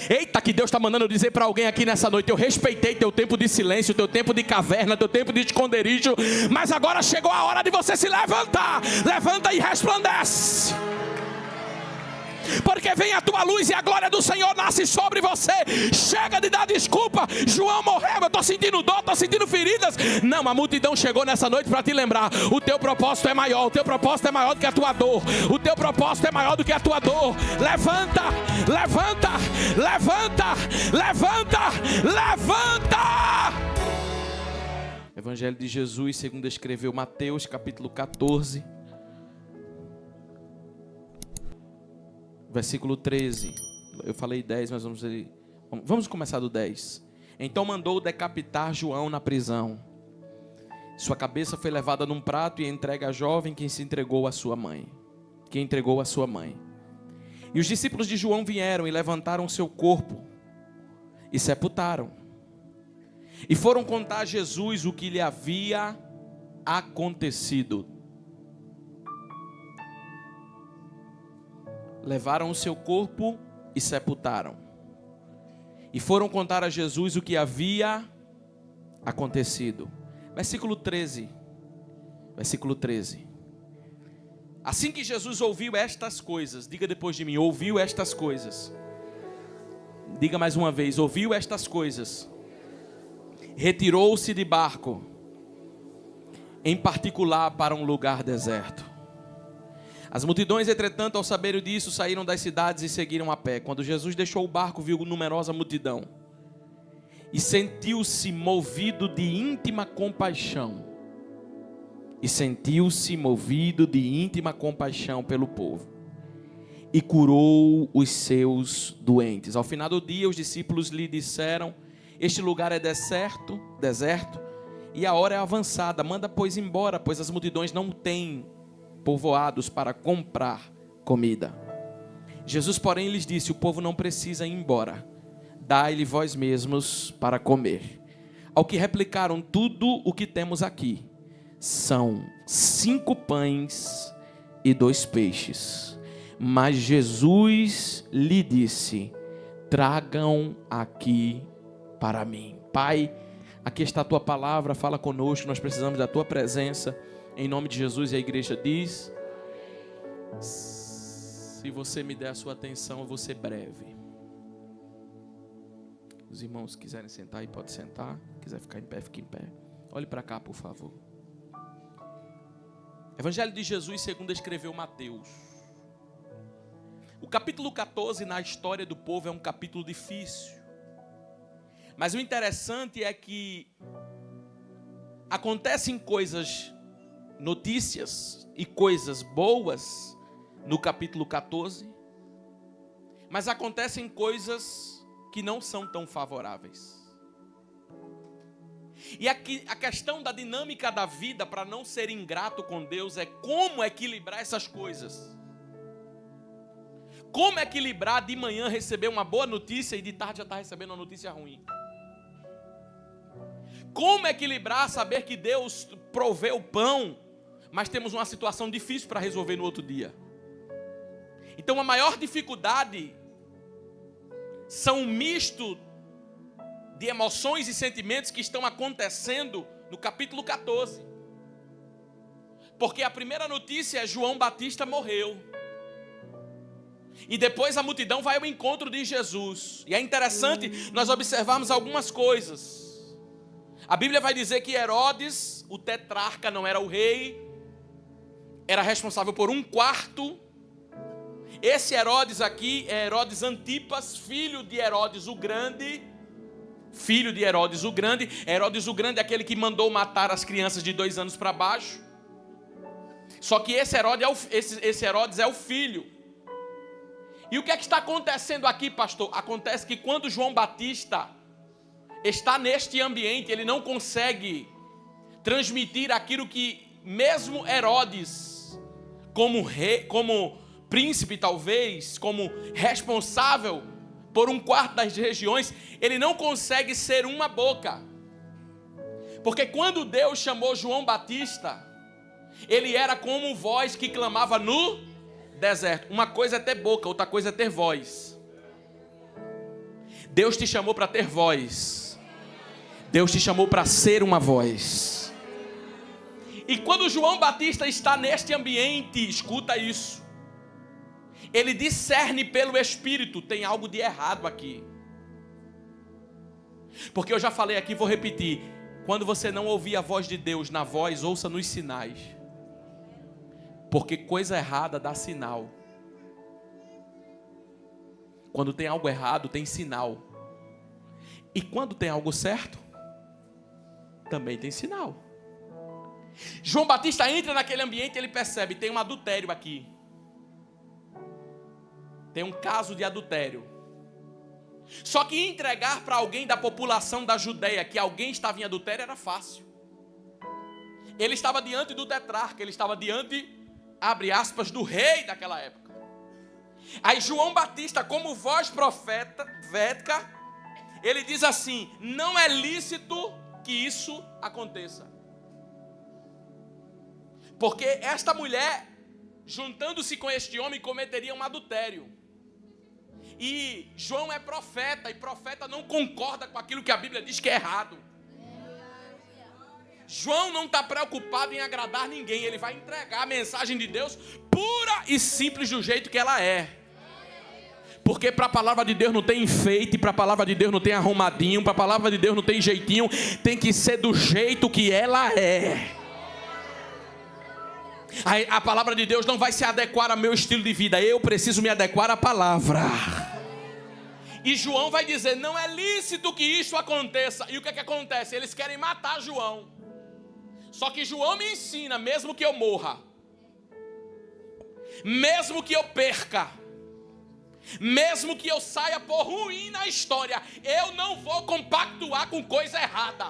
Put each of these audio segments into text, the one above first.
Eita, que Deus está mandando dizer para alguém aqui nessa noite: eu respeitei teu tempo de silêncio, teu tempo de caverna, teu tempo de esconderijo, mas agora chegou a hora de você se levantar. Levanta e resplandece, porque vem a tua luz e a glória do Senhor nasce sobre você. Chega de dar desculpa. João morreu, eu estou sentindo dor, estou sentindo feridas. Não, a multidão chegou nessa noite para te lembrar: o teu propósito é maior, o teu propósito é maior do que a tua dor, o teu propósito é maior do que a tua dor. Levanta, levanta, levanta, levanta, levanta. Evangelho de Jesus segundo escreveu Mateus, capítulo 14, versículo 13. Eu falei 10, mas vamos começar do 10. Então mandou decapitar João na prisão. Sua cabeça foi levada num prato e entregue à jovem que entregou a sua mãe. E os discípulos de João vieram e levantaram seu corpo e sepultaram. E foram contar a Jesus o que lhe havia acontecido. Levaram o seu corpo e sepultaram. E foram contar a Jesus o que havia acontecido. Versículo 13. Assim que Jesus ouviu estas coisas, diga depois de mim: ouviu estas coisas. Diga mais uma vez: ouviu estas coisas. Retirou-se de barco, em particular para um lugar deserto. As multidões, entretanto, ao saberem disso, saíram das cidades e seguiram a pé. Quando Jesus deixou o barco, viu numerosa multidão e sentiu-se movido de íntima compaixão. Pelo povo. E curou os seus doentes. Ao final do dia, os discípulos lhe disseram: este lugar é deserto, e a hora é avançada. Manda, pois, embora, pois as multidões não têm povoados para comprar comida. Jesus, porém, lhes disse: o povo não precisa ir embora, dai-lhe vós mesmos para comer. Ao que replicaram: tudo o que temos aqui são 5 pães e 2 peixes. Mas Jesus lhe disse: tragam aqui para mim. Pai, aqui está a tua palavra, fala conosco, nós precisamos da tua presença. Em nome de Jesus, e a igreja diz: se você me der a sua atenção, eu vou ser breve. Os irmãos que quiserem sentar aí, pode sentar. Quiser ficar em pé, fique em pé. Olhe para cá, por favor. Evangelho de Jesus segundo escreveu Mateus. O capítulo 14 na história do povo é um capítulo difícil. Mas o interessante é que acontecem coisas, notícias e coisas boas no capítulo 14, mas acontecem coisas que não são tão favoráveis. E aqui a questão da dinâmica da vida, para não ser ingrato com Deus, é como equilibrar essas coisas. Como equilibrar de manhã receber uma boa notícia e de tarde já estar recebendo uma notícia ruim. Como equilibrar saber que Deus proveu o pão, mas temos uma situação difícil para resolver no outro dia. Então a maior dificuldade são um misto de emoções e sentimentos que estão acontecendo no capítulo 14. Porque a primeira notícia é: João Batista morreu. E depois a multidão vai ao encontro de Jesus. E é interessante nós observarmos algumas coisas. A Bíblia vai dizer que Herodes, o tetrarca, não era o rei, era responsável por 1/4. Esse Herodes aqui é Herodes Antipas, filho de Herodes o Grande. Herodes o Grande é aquele que mandou matar as crianças de 2 anos para baixo. Só que esse Herodes é o filho. E o que é que está acontecendo aqui, pastor? Acontece que quando João Batista está neste ambiente, ele não consegue transmitir aquilo que mesmo Herodes, como rei, como príncipe talvez, como responsável por 1/4 das regiões, ele não consegue ser uma boca. Porque quando Deus chamou João Batista, ele era como voz que clamava no deserto. Uma coisa é ter boca, outra coisa é ter voz. Deus te chamou para ter voz. Deus te chamou para ser uma voz. E quando João Batista está neste ambiente, escuta isso. Ele discerne pelo Espírito, tem algo de errado aqui. Porque eu já falei aqui, vou repetir. Quando você não ouvir a voz de Deus na voz, ouça nos sinais. Porque coisa errada dá sinal. Quando tem algo errado, tem sinal. E quando tem algo certo, também tem sinal. João Batista entra naquele ambiente e ele percebe, tem um adultério aqui. Tem um caso de adultério. Só que entregar para alguém da população da Judeia que alguém estava em adultério era fácil. Ele estava diante do tetrarca, ele estava diante, abre aspas, do rei daquela época. Aí João Batista, como voz profética, ele diz assim: não é lícito que isso aconteça. Porque esta mulher, juntando-se com este homem, cometeria um adultério. E João é profeta, e profeta não concorda com aquilo que a Bíblia diz que é errado. João não está preocupado em agradar ninguém, ele vai entregar a mensagem de Deus pura e simples do jeito que ela é. Porque para a palavra de Deus não tem enfeite, para a palavra de Deus não tem arrumadinho, para a palavra de Deus não tem jeitinho, tem que ser do jeito que ela é. A palavra de Deus não vai se adequar ao meu estilo de vida, eu preciso me adequar à palavra. E João vai dizer, não é lícito que isso aconteça. E o que é que acontece? Eles querem matar João. Só que João me ensina, mesmo que eu morra, mesmo que eu perca, mesmo que eu saia por ruim na história, eu não vou compactuar com coisa errada.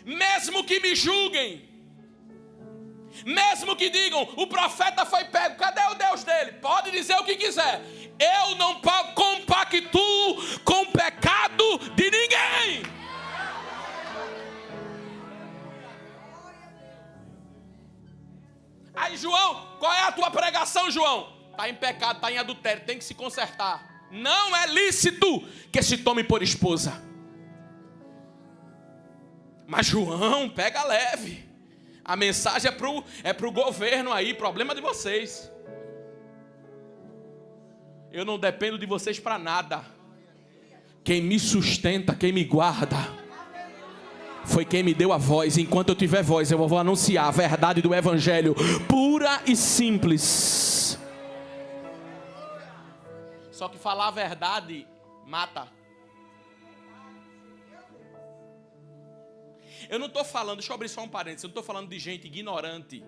Mesmo que me julguem, mesmo que digam, o profeta foi pego, cadê o Deus dele? Pode dizer o que quiser, eu não compactuo com o pecado de ninguém. Aí João, qual é a tua pregação, João? Está em pecado, está em adultério, tem que se consertar. Não é lícito que se tome por esposa. Mas João, pega leve. A mensagem é pro governo aí, problema de vocês. Eu não dependo de vocês para nada. Quem me sustenta, quem me guarda, foi quem me deu a voz. Enquanto eu tiver voz, eu vou anunciar a verdade do Evangelho, pura e simples. Só que falar a verdade mata. Eu não estou falando, deixa eu abrir só um parênteses, eu não estou falando de gente ignorante,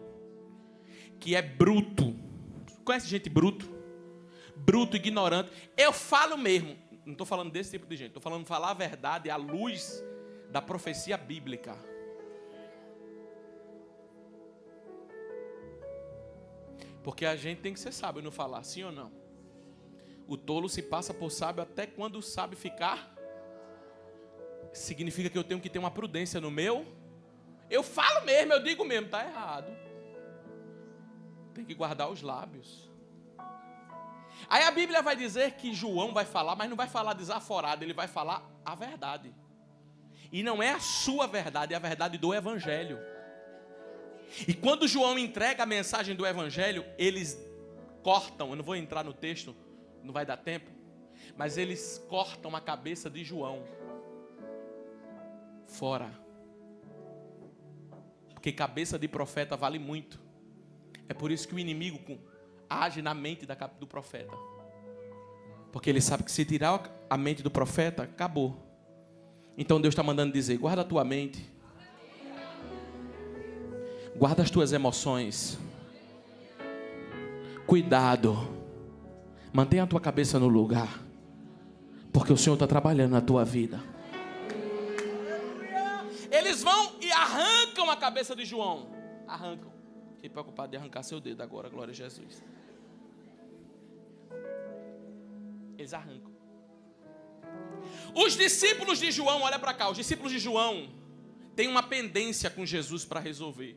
que é bruto. Conhece gente bruto? Bruto, ignorante. Eu falo mesmo, não estou falando desse tipo de gente, estou falando de falar a verdade à luz da profecia bíblica. Porque a gente tem que ser sábio no falar, sim ou não? O tolo se passa por sábio até quando o sábio ficar. Significa que eu tenho que ter uma prudência no meu. Eu falo mesmo, eu digo mesmo, está errado. Tem que guardar os lábios. Aí a Bíblia vai dizer que João vai falar, mas não vai falar desaforado, ele vai falar a verdade. E não é a sua verdade, é a verdade do Evangelho. E quando João entrega a mensagem do Evangelho, eles cortam, eu não vou entrar no texto, não vai dar tempo, mas eles cortam a cabeça de João fora. Porque cabeça de profeta vale muito. É por isso que o inimigo age na mente do profeta. Porque ele sabe que se tirar a mente do profeta, acabou. Então Deus está mandando dizer, guarda a tua mente. Guarda as tuas emoções. Cuidado. Mantenha a tua cabeça no lugar. Porque o Senhor está trabalhando na tua vida. Eles vão e arrancam a cabeça de João. Arrancam. Fiquei preocupado de arrancar seu dedo agora, glória a Jesus. Eles arrancam. Os discípulos de João, olha para cá. Os discípulos de João têm uma pendência com Jesus para resolver.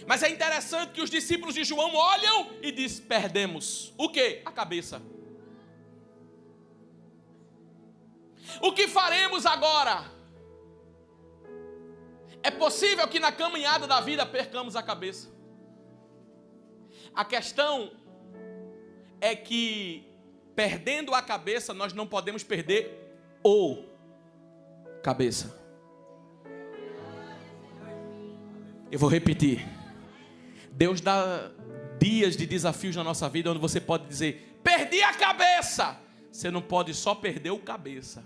Mas é interessante que os discípulos de João olham e dizem: perdemos. O quê? A cabeça. O que faremos agora? É possível que na caminhada da vida percamos a cabeça. A questão é que, perdendo a cabeça, nós não podemos perder o cabeça. Eu vou repetir. Deus dá dias de desafios na nossa vida onde você pode dizer: perdi a cabeça. Você não pode só perder o cabeça.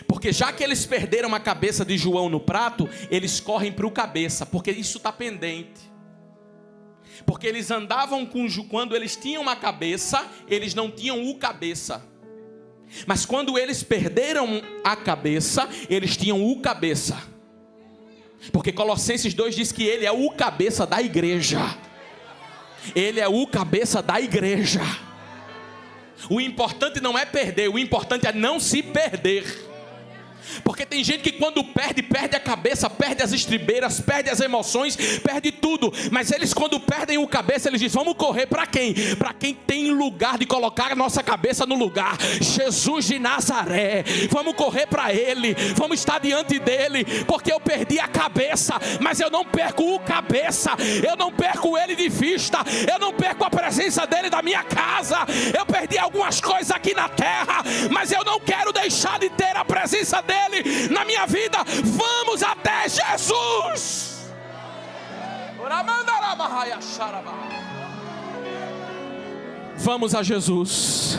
Porque já que eles perderam a cabeça de João no prato, eles correm para o cabeça, porque isso está pendente. Porque eles andavam quando eles tinham uma cabeça, eles não tinham o cabeça. Mas quando eles perderam a cabeça, eles tinham o cabeça. Porque Colossenses 2 diz que ele é o cabeça da igreja. Ele é o cabeça da igreja. O importante não é perder, o importante é não se perder. Porque tem gente que quando perde a cabeça, perde as estribeiras, perde as emoções, perde tudo. Mas eles quando perdem o cabeça, eles dizem: vamos correr para quem? Para quem tem lugar de colocar a nossa cabeça no lugar. Jesus de Nazaré. Vamos correr para Ele, vamos estar diante dEle. Porque eu perdi a cabeça, mas eu não perco o cabeça. Eu não perco Ele de vista. Eu não perco a presença dEle da minha casa. Eu perdi algumas coisas aqui na terra, mas eu não quero deixar de ter a presença dEle na minha vida. Vamos até Jesus. Vamos a Jesus.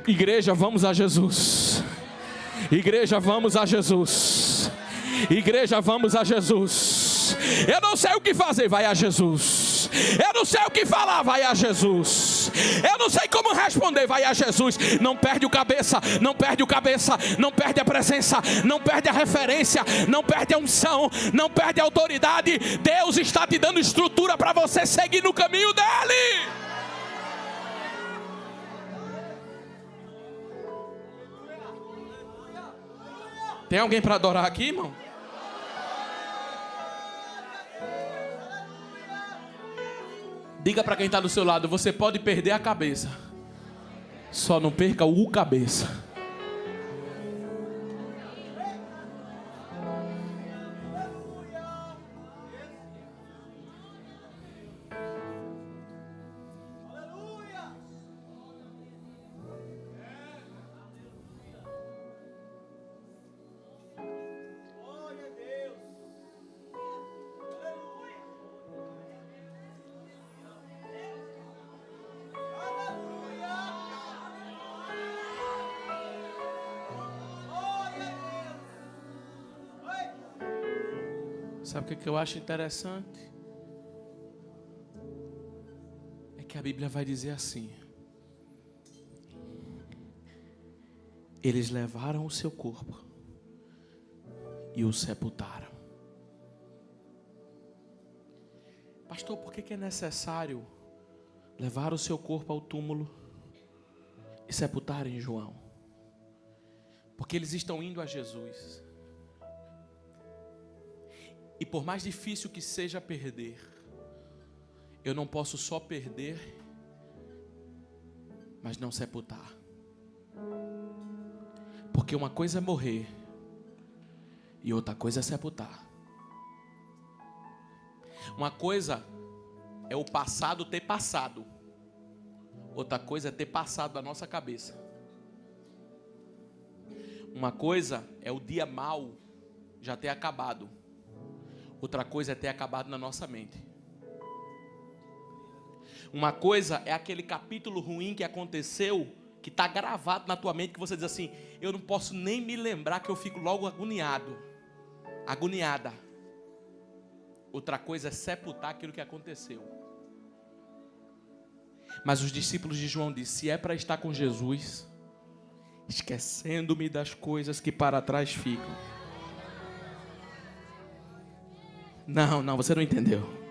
Igreja, vamos a Jesus. Igreja, vamos a Jesus. Igreja, vamos a Jesus. Eu não sei o que fazer, vai a Jesus. Eu não sei o que falar, vai a Jesus. Eu não sei como responder, vai a Jesus. Não perde o cabeça, não perde o cabeça, não perde a presença, não perde a referência, não perde a unção, não perde a autoridade. Deus está te dando estrutura para você seguir no caminho dEle. Tem alguém para adorar aqui, irmão? Diga para quem está do seu lado: você pode perder a cabeça, só não perca o cabeça. Sabe o que eu acho interessante? É que a Bíblia vai dizer assim: eles levaram o seu corpo e o sepultaram. Pastor, por que é necessário levar o seu corpo ao túmulo e sepultarem João? Porque eles estão indo a Jesus. E por mais difícil que seja perder, eu não posso só perder, mas não sepultar. Porque uma coisa é morrer e outra coisa é sepultar. Uma coisa é o passado ter passado, outra coisa é ter passado da nossa cabeça. Uma coisa é o dia mau já ter acabado, outra coisa é ter acabado na nossa mente. Uma coisa é aquele capítulo ruim que aconteceu, que está gravado na tua mente, que você diz assim: eu não posso nem me lembrar, que eu fico logo agoniado, agoniada. Outra coisa é sepultar aquilo que aconteceu. Mas os discípulos de João disseram: se é para estar com Jesus, esquecendo-me das coisas que para trás ficam. Não, você não entendeu.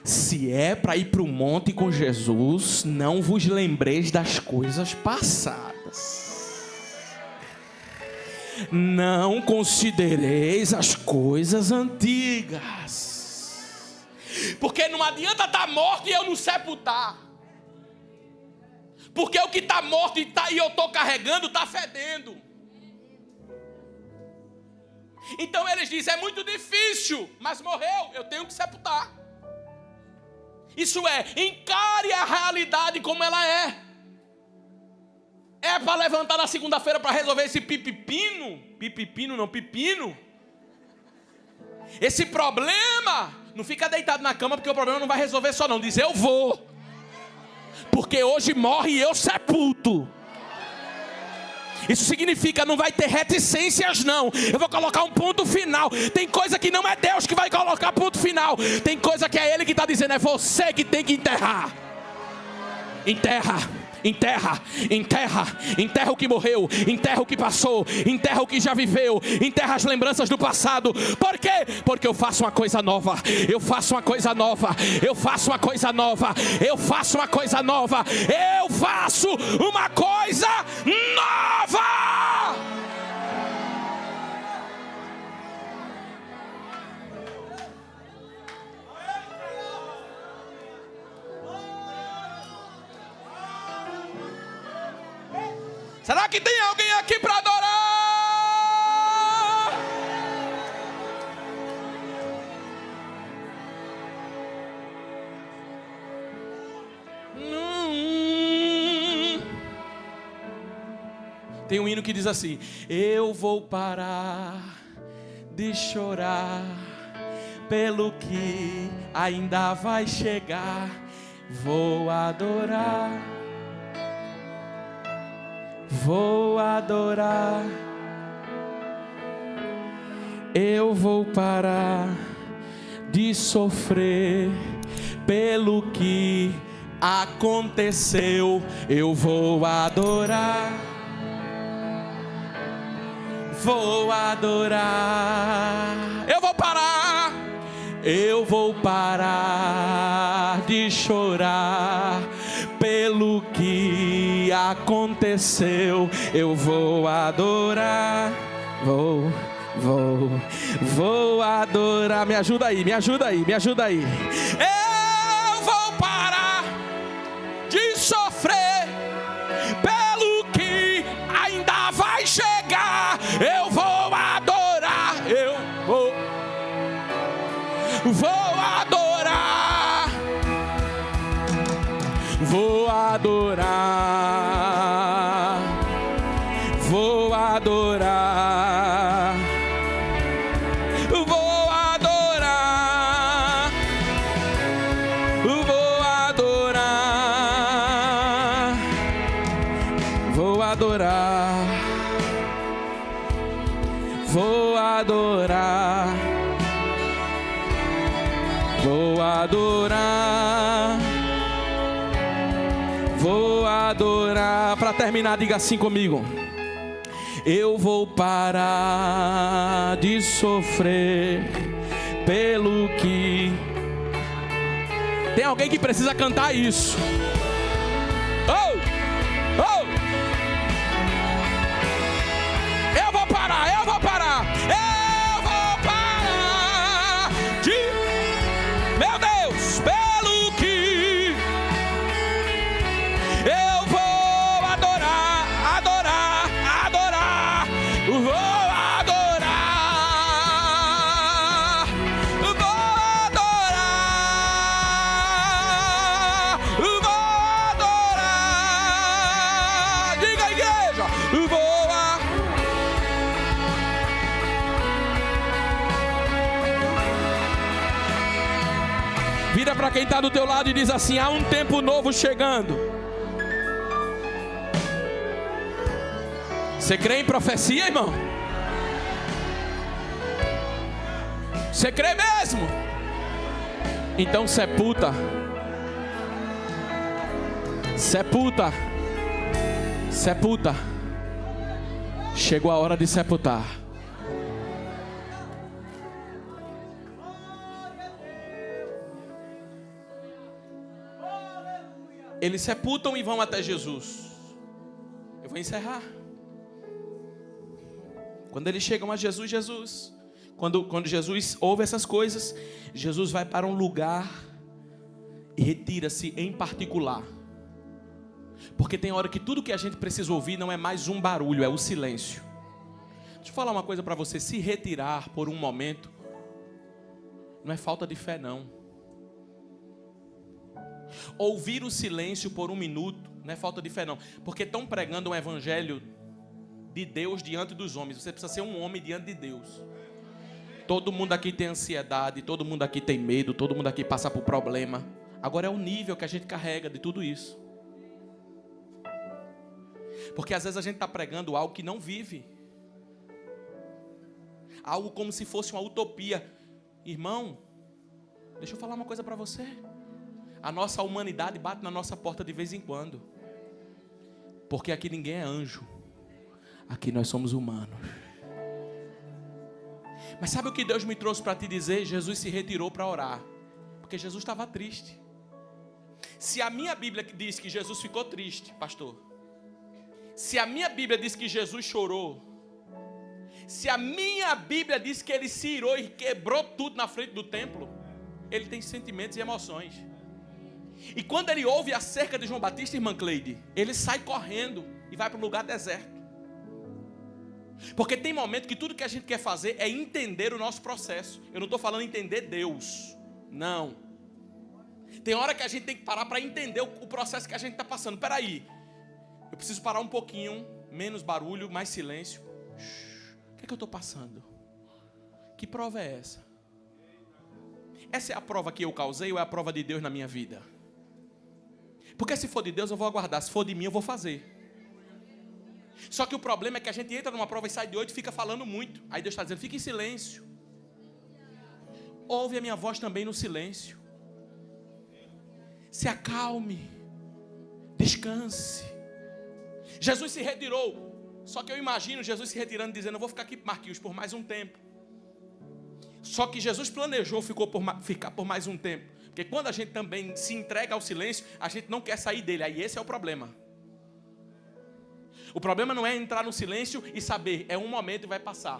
Se é para ir para o monte com Jesus, não vos lembreis das coisas passadas. não considereis as coisas antigas. Porque não adianta estar morto e eu não sepultar. Porque o que está morto e eu estou carregando está fedendo. Então eles dizem, é muito difícil, mas morreu, eu tenho que sepultar. Isso é, encare a realidade como ela é. É para levantar na segunda-feira para resolver esse pepino. Esse problema. Não fica deitado na cama porque o problema não vai resolver só não. Diz, eu vou. Porque hoje morre e eu sepulto. Isso significa, não vai ter reticências não. Eu vou colocar um ponto final. Tem coisa que não é Deus que vai colocar ponto final. Tem coisa que é Ele que está dizendo, é você que tem que enterrar. Enterra o que morreu, enterra o que passou, enterra o que já viveu, enterra as lembranças do passado. Por quê? Porque eu faço uma coisa nova. Eu faço uma coisa nova. Eu faço uma coisa nova. Eu faço uma coisa nova. Eu faço uma coisa nova. Será que tem alguém aqui para adorar? Tem um hino que diz assim: eu vou parar de chorar pelo que ainda vai chegar. Vou adorar. Vou adorar. Eu vou parar de sofrer pelo que aconteceu. Eu vou adorar. Vou adorar. Eu vou parar. Eu vou parar de chorar pelo que aconteceu. Eu vou adorar. Vou adorar. Me ajuda aí. Eu vou parar de sofrer pelo que ainda vai chegar. Eu vou adorar. Vou adorar. Vou adorar. Vou adorar. Vou adorar. Vou adorar. Vou adorar. Vou adorar. Vou adorar. Vou adorar. Para terminar, diga assim comigo: eu vou parar de sofrer pelo que. Tem alguém que precisa cantar isso? Oh! Eu vou parar. Eu vou parar de, meu Deus, pelo que eu vou adorar. Vou adorar. Diga a igreja. Vira para quem está do teu lado e diz assim: há um tempo novo chegando. Você crê em profecia, irmão? Você crê mesmo? Então sepulta. Chegou a hora de sepultar. Eles sepultam e vão até Jesus. Eu vou encerrar. Quando eles chegam a Jesus, quando Jesus ouve essas coisas, Jesus vai para um lugar e retira-se em particular. Porque tem hora que tudo que a gente precisa ouvir não é mais um barulho, é o silêncio. Deixa eu falar uma coisa para você: se retirar por um momento não é falta de fé, não. Ouvir o silêncio por um minuto não é falta de fé, não. Porque estão pregando um evangelho de Deus diante dos homens. Você precisa ser um homem diante de Deus. Todo mundo aqui tem ansiedade, todo mundo aqui tem medo, todo mundo aqui passa por problema. Agora é o nível que a gente carrega de tudo isso. Porque às vezes a gente está pregando algo que não vive. Algo como se fosse uma utopia. Irmão, deixa eu falar uma coisa para você. A nossa humanidade bate na nossa porta de vez em quando. Porque aqui ninguém é anjo. Aqui nós somos humanos. Mas sabe o que Deus me trouxe para te dizer? Jesus se retirou para orar. Porque Jesus estava triste. Se a minha Bíblia diz que Jesus ficou triste, pastor. Se a minha Bíblia diz que Jesus chorou. Se a minha Bíblia diz que ele se irou e quebrou tudo na frente do templo. Ele tem sentimentos e emoções. E quando ele ouve acerca de João Batista, irmã Cleide, ele sai correndo e vai para um lugar deserto. Porque tem momento que tudo que a gente quer fazer é entender o nosso processo. Eu não estou falando entender Deus. Não. Tem hora que a gente tem que parar para entender o processo que a gente está passando. Espera aí. Eu preciso parar um pouquinho. Menos barulho, mais silêncio. O que é que eu estou passando? Que prova é essa? Essa é a prova que eu causei ou é a prova de Deus na minha vida? Porque se for de Deus eu vou aguardar. Se for de mim eu vou fazer. Só que o problema é que a gente entra numa prova e sai de 8 e fica falando muito. Aí Deus está dizendo, fica em silêncio. Ouve a minha voz também no silêncio. Se acalme. Descanse. Jesus se retirou. Só que eu imagino Jesus se retirando, dizendo, eu vou ficar aqui, Marquinhos, por mais um tempo. Só que Jesus planejou ficar por mais um tempo. Porque quando a gente também se entrega ao silêncio, a gente não quer sair dele. Aí esse é o problema. O problema não é entrar no silêncio e saber, é um momento e vai passar.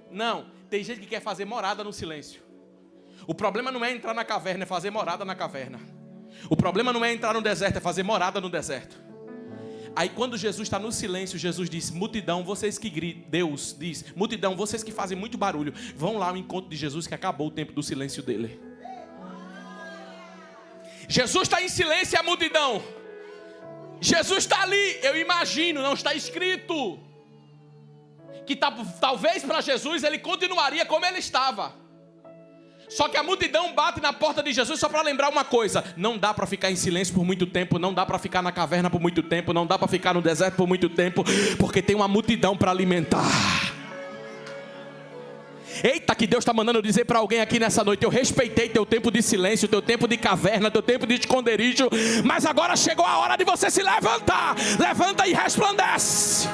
Não, tem gente que quer fazer morada no silêncio. O problema não é entrar na caverna, é fazer morada na caverna. O problema não é entrar no deserto, é fazer morada no deserto. Aí quando Jesus está no silêncio, Jesus diz, multidão, vocês que gritam, Deus diz, multidão, vocês que fazem muito barulho, vão lá ao encontro de Jesus que acabou o tempo do silêncio dele. Jesus está em silêncio e a multidão. Jesus está ali, eu imagino, não está escrito que talvez para Jesus ele continuaria como ele estava. Só que a multidão bate na porta de Jesus só para lembrar uma coisa: não dá para ficar em silêncio por muito tempo, não dá para ficar na caverna por muito tempo, não dá para ficar no deserto por muito tempo, porque tem uma multidão para alimentar. Eita, que Deus está mandando dizer para alguém aqui nessa noite: eu respeitei teu tempo de silêncio, teu tempo de caverna, teu tempo de esconderijo, mas agora chegou a hora de você se levantar. Levanta e resplandece,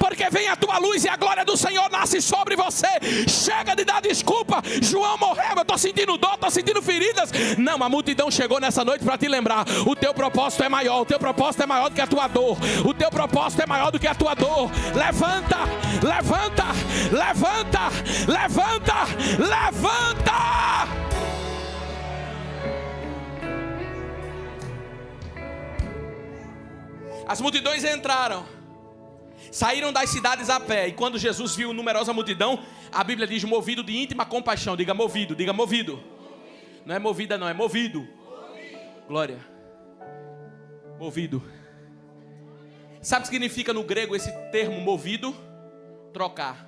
porque vem a tua luz e a glória do Senhor nasce sobre você. Chega de dar desculpa, João morreu, eu estou sentindo dor, estou sentindo feridas. Não, a multidão chegou nessa noite para te lembrar: o teu propósito é maior, o teu propósito é maior do que a tua dor, o teu propósito é maior do que a tua dor. Levanta, levanta, levanta, levanta, levanta. As multidões entraram, saíram das cidades a pé. E quando Jesus viu numerosa multidão, a Bíblia diz movido de íntima compaixão. Diga movido, diga movido. Não é movida não, é movido. Glória. Movido. Sabe o que significa no grego esse termo movido? Trocar.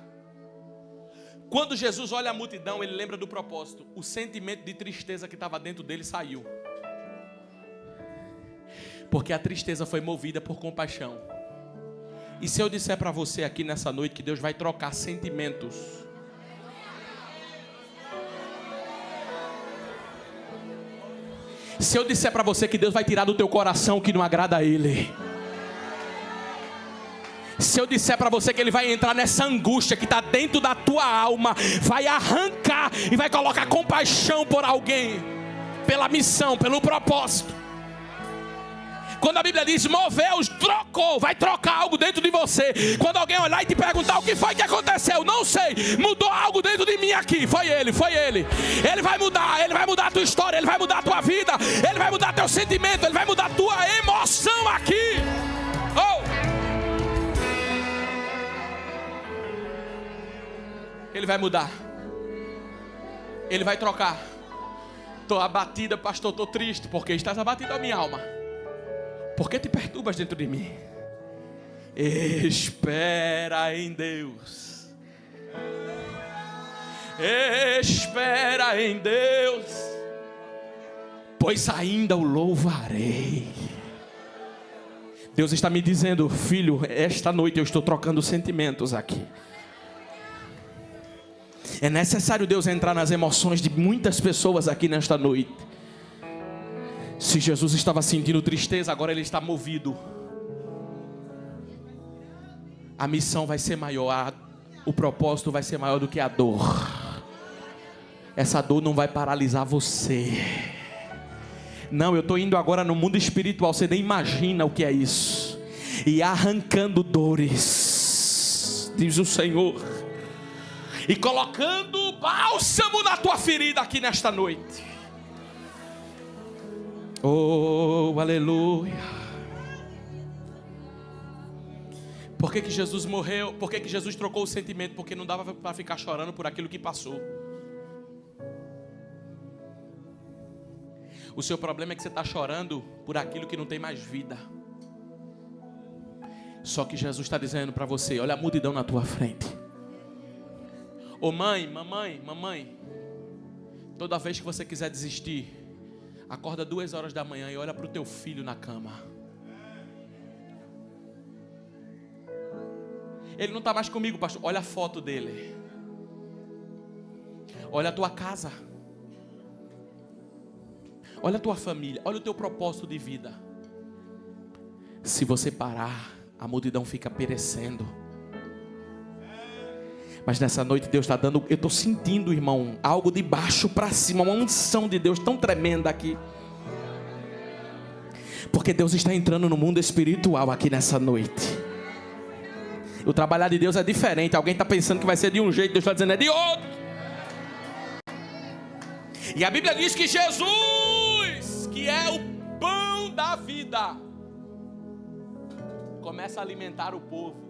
Quando Jesus olha a multidão, ele lembra do propósito. O sentimento de tristeza que estava dentro dele saiu. Porque a tristeza foi movida por compaixão. E se eu disser para você aqui nessa noite que Deus vai trocar sentimentos? Se eu disser para você que Deus vai tirar do teu coração o que não agrada a Ele? Se eu disser para você que Ele vai entrar nessa angústia que está dentro da tua alma, vai arrancar e vai colocar compaixão por alguém, pela missão, pelo propósito. Quando a Bíblia diz moveu-os, trocou, vai trocar algo dentro de você. Quando alguém olhar e te perguntar o que foi que aconteceu, não sei, mudou algo dentro de mim aqui, foi ele. Ele vai mudar a tua história, ele vai mudar a tua vida, ele vai mudar teu sentimento, ele vai mudar a tua emoção aqui. Oh! Ele vai mudar. Ele vai trocar. Estou abatida, pastor, estou triste. Por que estás abatido a minha alma? Por que te perturbas dentro de mim? Espera em Deus. Espera em Deus, pois ainda o louvarei. Deus está me dizendo, filho, esta noite eu estou trocando sentimentos aqui. É necessário Deus entrar nas emoções de muitas pessoas aqui nesta noite. Se Jesus estava sentindo tristeza, agora ele está movido. A missão vai ser maior, o propósito vai ser maior do que a dor. Essa dor não vai paralisar você. Não, eu estou indo agora no mundo espiritual, você nem imagina o que é isso. E arrancando dores, diz o Senhor, e colocando bálsamo na tua ferida aqui nesta noite. Oh, aleluia. Por que Jesus morreu? Por que Jesus trocou o sentimento? Porque não dava para ficar chorando por aquilo que passou. O seu problema é que você está chorando por aquilo que não tem mais vida. Só que Jesus está dizendo para você, olha a multidão na tua frente. Ô mãe, mamãe, toda vez que você quiser desistir, acorda 2 horas da manhã e olha para o teu filho na cama. Ele não está mais comigo, pastor. Olha a foto dele. Olha a tua casa. Olha a tua família. Olha o teu propósito de vida. Se você parar, a multidão fica perecendo. Mas nessa noite Deus está dando, eu estou sentindo, irmão, algo de baixo para cima, uma unção de Deus tão tremenda aqui. Porque Deus está entrando no mundo espiritual aqui nessa noite. O trabalhar de Deus é diferente. Alguém está pensando que vai ser de um jeito, Deus está dizendo é de outro. E a Bíblia diz que Jesus, que é o pão da vida, começa a alimentar o povo.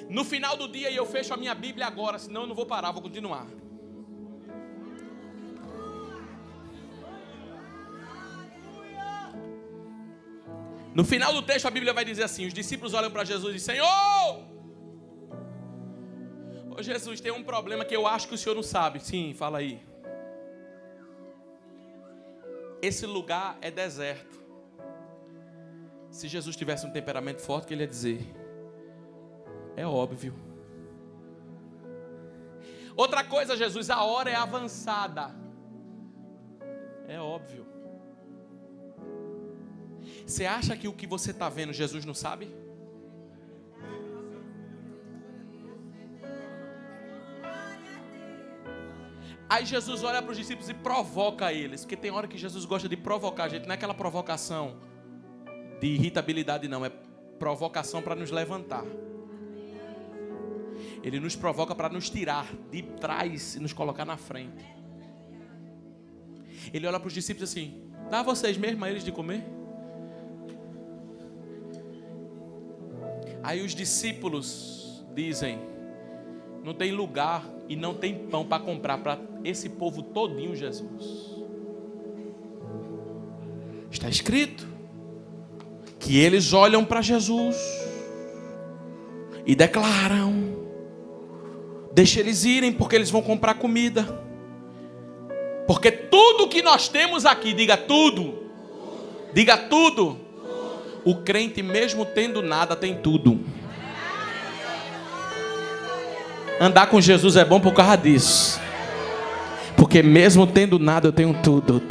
No final do dia, e eu fecho a minha Bíblia agora, senão eu não vou parar, vou continuar. No final do texto a Bíblia vai dizer assim, os discípulos olham para Jesus e dizem, Senhor! Ô Jesus, tem um problema que eu acho que o Senhor não sabe. Sim, fala aí. Esse lugar é deserto. Se Jesus tivesse um temperamento forte, que ele ia dizer, é óbvio. Outra coisa, Jesus, a hora é avançada. É óbvio. Você acha que o que você está vendo, Jesus não sabe? Aí Jesus olha para os discípulos e provoca eles. Porque tem hora que Jesus gosta de provocar a gente. Não é aquela provocação de irritabilidade, não. É provocação para nos levantar. Ele nos provoca para nos tirar de trás e nos colocar na frente. Ele olha para os discípulos assim, dá a vocês mesmo a eles de comer? Aí os discípulos dizem, não tem lugar e não tem pão para comprar para esse povo todinho, Jesus. Está escrito que eles olham para Jesus e declaram, deixa eles irem porque eles vão comprar comida. Porque tudo que nós temos aqui, diga tudo. Diga tudo. O crente mesmo tendo nada tem tudo. Andar com Jesus é bom por causa disso. Porque mesmo tendo nada eu tenho tudo.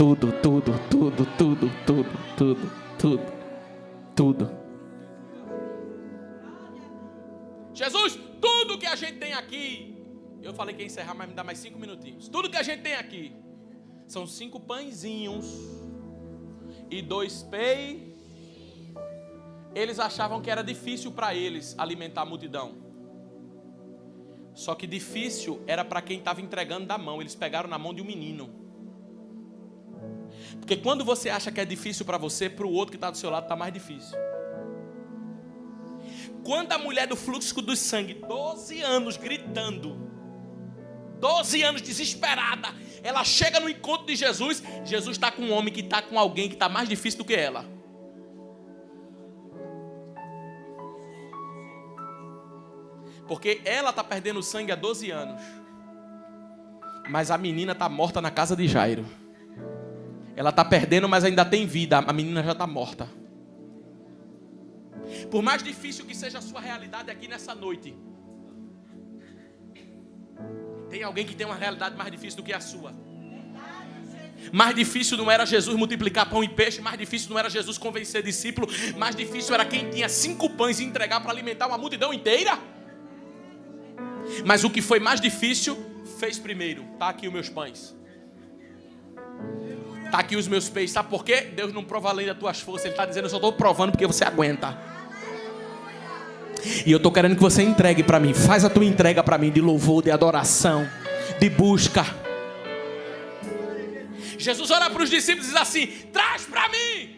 Jesus, tudo que a gente tem aqui. Eu falei que ia encerrar, mas me dá mais 5 minutinhos. Tudo que a gente tem aqui são 5 pãezinhos e 2 peixes. Eles achavam que era difícil para eles alimentar a multidão. Só que difícil era para quem estava entregando da mão. Eles pegaram na mão de um menino. Porque quando você acha que é difícil para você, para o outro que está do seu lado está mais difícil. Quando a mulher do fluxo do sangue, 12 anos gritando, 12 anos desesperada, ela chega no encontro de Jesus. Jesus está com um homem que está com alguém que está mais difícil do que ela. Porque ela está perdendo sangue há 12 anos. Mas a menina está morta na casa de Jairo. Ela está perdendo, mas ainda tem vida. A menina já está morta. Por mais difícil que seja a sua realidade aqui nessa noite, tem alguém que tem uma realidade mais difícil do que a sua. Mais difícil não era Jesus multiplicar pão e peixe. Mais difícil não era Jesus convencer discípulo. Mais difícil era quem tinha 5 pães e entregar para alimentar uma multidão inteira. Mas o que foi mais difícil, fez primeiro. Está aqui os meus pães. Está aqui os meus peixes. Sabe por quê? Deus não prova além das tuas forças. Ele está dizendo, eu só estou provando porque você aguenta. E eu estou querendo que você entregue para mim. Faz a tua entrega para mim de louvor, de adoração, de busca. Jesus olha para os discípulos e diz assim, traz para mim.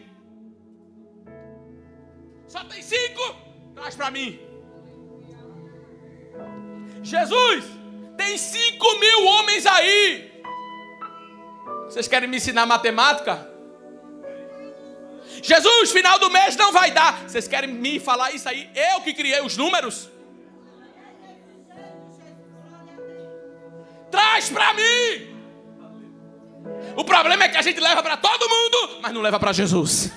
Só tem 5? Traz para mim. Jesus, tem 5.000 homens aí. Vocês querem me ensinar matemática? Jesus, final do mês não vai dar. Vocês querem me falar isso aí? Eu que criei os números? Traz para mim. O problema é que a gente leva para todo mundo, mas não leva para Jesus.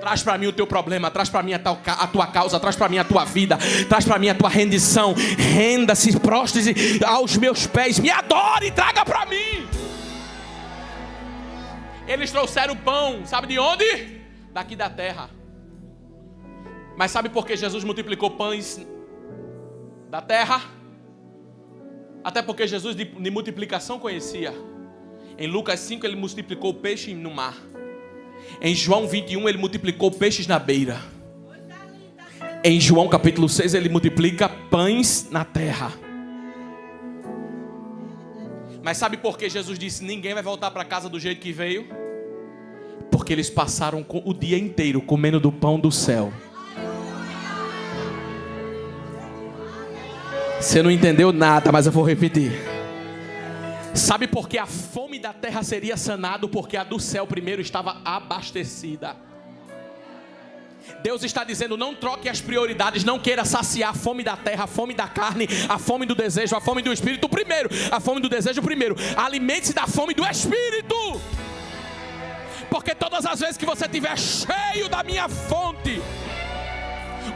Traz para mim o teu problema, traz para mim a tua causa, traz para mim a tua vida, traz para mim a tua rendição. Renda-se, prostre-se aos meus pés, me adore e traga para mim. Eles trouxeram pão, sabe de onde? Daqui da terra. Mas sabe por que Jesus multiplicou pães da terra? Até porque Jesus de multiplicação conhecia. Em Lucas 5 ele multiplicou peixe no mar. Em João 21 ele multiplicou peixes na beira. Em João capítulo 6 ele multiplica pães na terra. Mas sabe por que Jesus disse, ninguém vai voltar para casa do jeito que veio? Porque eles passaram o dia inteiro comendo do pão do céu. Você não entendeu nada, mas eu vou repetir. Sabe por que a fome da terra seria sanada? Porque a do céu primeiro estava abastecida. Deus está dizendo, não troque as prioridades, não queira saciar a fome da terra, a fome da carne, a fome do desejo, a fome do espírito primeiro, a fome do desejo primeiro. Alimente-se da fome do espírito. Porque todas as vezes que você estiver cheio da minha fonte,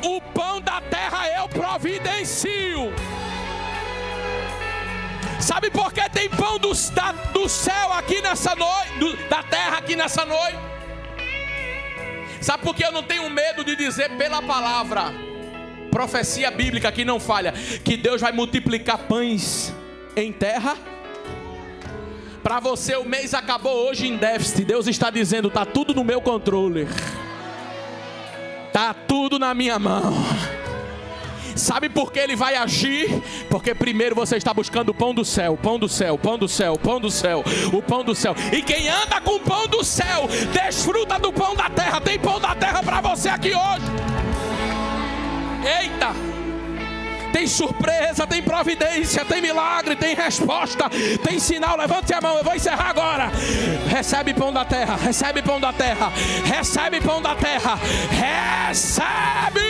o pão da terra eu providencio. Sabe por que tem pão do céu aqui nessa noite, da terra aqui nessa noite? Sabe por que eu não tenho medo de dizer pela palavra, profecia bíblica que não falha, que Deus vai multiplicar pães em terra? Para você o mês acabou hoje em déficit. Deus está dizendo, está tudo no meu controle. Está tudo na minha mão. Sabe por que ele vai agir? Porque primeiro você está buscando o pão do céu, pão do céu, pão do céu, pão do céu, o pão do céu. E quem anda com o pão do céu, desfruta do pão da terra. Tem pão da terra para você aqui hoje. Eita! Tem surpresa, tem providência, tem milagre, tem resposta, tem sinal. Levante a mão, eu vou encerrar agora. Recebe pão da terra, recebe pão da terra, recebe pão da terra, recebe!